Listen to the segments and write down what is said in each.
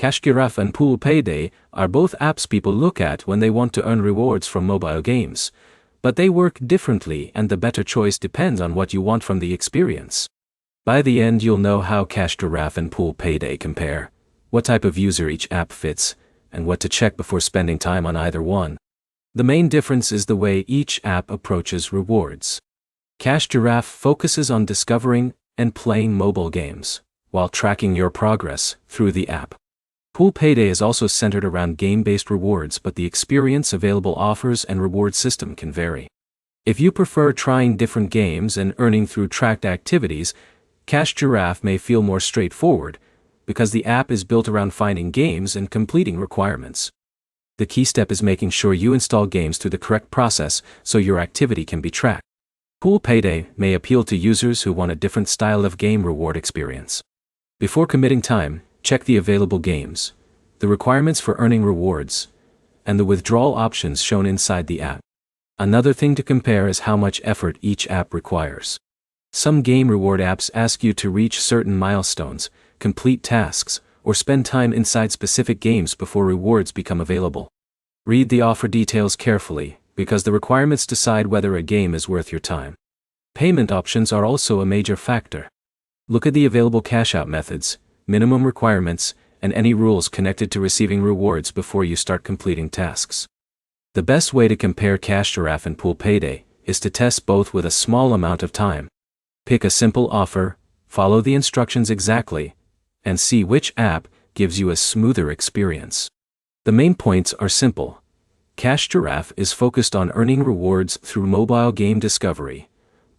Giraffe and Payday are both apps people look at when they want to earn rewards from mobile games, but they work differently and the better choice depends on what you want from the experience. By the end you'll know how Giraffe and Payday compare, what type of user each app fits, and what to check before spending time on either one. The main difference is the way each app approaches rewards. Giraffe focuses on discovering and playing mobile games, while tracking your progress through the app. Payday is also centered around game-based rewards, but the experience, available offers, and reward system can vary. If you prefer trying different games and earning through tracked activities, Giraffe may feel more straightforward, because the app is built around finding games and completing requirements. The key step is making sure you install games through the correct process so your activity can be tracked. Payday may appeal to users who want a different style of game reward experience. Before committing time, check the available games, the requirements for earning rewards, and the withdrawal options shown inside the app. Another thing to compare is how much effort each app requires. Some game reward apps ask you to reach certain milestones, complete tasks, or spend time inside specific games before rewards become available. Read the offer details carefully, because the requirements decide whether a game is worth your time. Payment options are also a major factor. Look at the available cash-out methods, minimum requirements, and any rules connected to receiving rewards before you start completing tasks. The best way to compare Giraffe and Payday is to test both with a small amount of time. Pick a simple offer, follow the instructions exactly, and see which app gives you a smoother experience. The main points are simple. Giraffe is focused on earning rewards through mobile game discovery.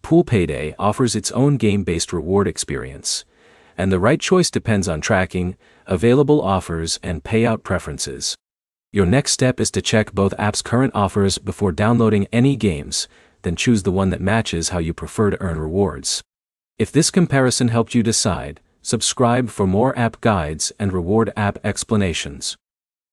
Payday offers its own game-based reward experience, and the right choice depends on tracking, available offers, and payout preferences. Your next step is to check both apps' current offers before downloading any games, then choose the one that matches how you prefer to earn rewards. If this comparison helped you decide, subscribe for more app guides and reward app explanations.